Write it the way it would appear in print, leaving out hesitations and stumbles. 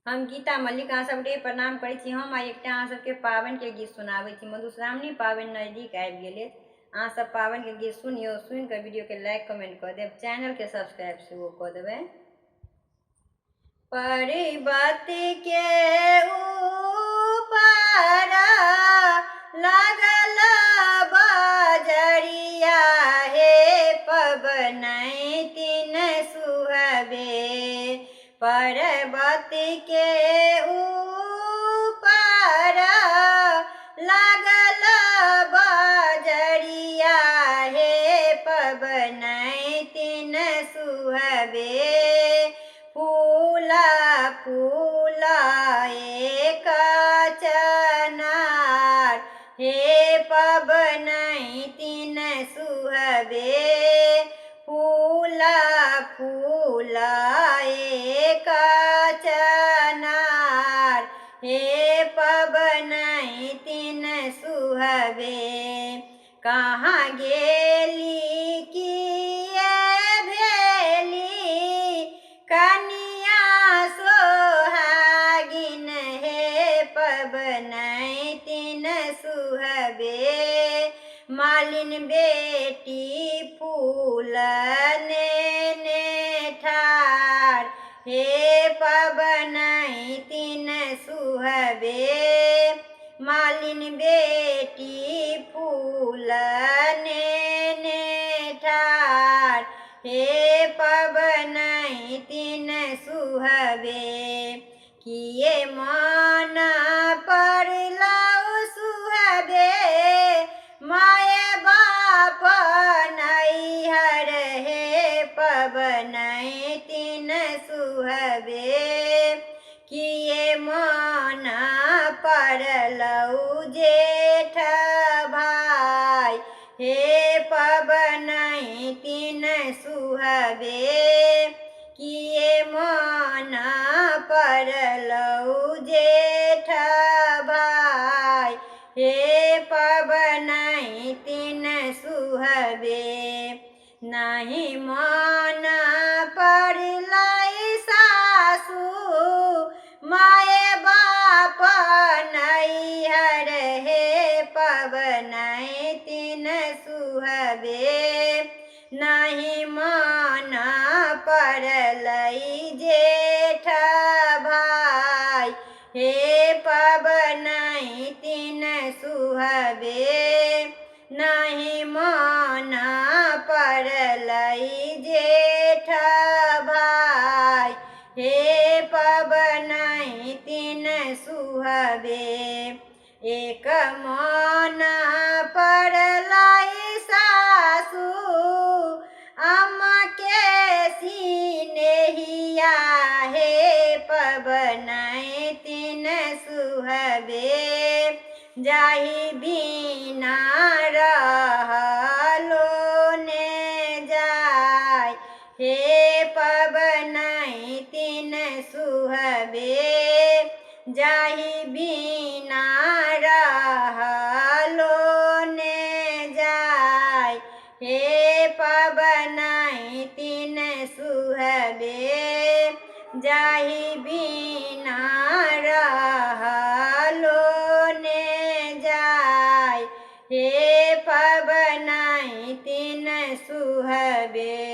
हम गीता मल्लिक अहाँ सबके प्रणाम करै छी। हम आइ एकटा अहाँ सबके पाबनिके गीत सुनाबै छी। मधुश्रावणी पाबनि नजदीक आबि गेल अछि। अहाँ सब पाबनिके गीत सुनियौ, सुनि कऽ वीडियोके लाइक कमेंट कऽ देब, चैनलके सब्सक्राइब सेहो कऽ देबै। पर्वत के ऊपर लागल बजरिया, हे पबनैतिन सुहबे। पर्वत के ऊपर लागल बजरिया, हे पबनैतिन सुहबे। फूला फूला एक चनार, हे पबनैतिन सुहबे। फूला फूला एक चनार, हे पबनैतिन सुहबे। कहाँ गेली किए भेली कनिया सोहागिन, हे पबनैतिन सुहबे। मालिन बेटी फूल नेने ठार, हे पबनैतिन सुहबे। मालिन बेटी फूल नेने ठार, हे पबनैतिन सुहबे। किए मन पड़लौ सुहबे, माय बाप नैहर, हे पबनैतिन सुहबे। किए मन पड़लौ जेठ भाय, हे पबनैतिन सुहबे। किए मन पड़लौ जेठ भाय, हे पबनैतिन सुहबे। नहीं मन पड़लै सासु माय बाप नैहर, हे पबनैतिन सुहबे। नहीं मन पड़लै जेठ भाय, हे पबनैतिन सुहबे। नहीं मन पड़लै जेठ भाय, हे पबनैतिन सुहबे। एक मन पड़लै सासु अम्मा के सिनेहिया, हे पबनैतिन सुहबे। जाहि बिना रहलो ने जाय, हे पबनैतिन सुहबे। जाहि बिना रहलो ने जाय, हे पबनैतिन सुहबे। जाहि बिना रहलो ने जाय, हे पबनैतिन सुहबे।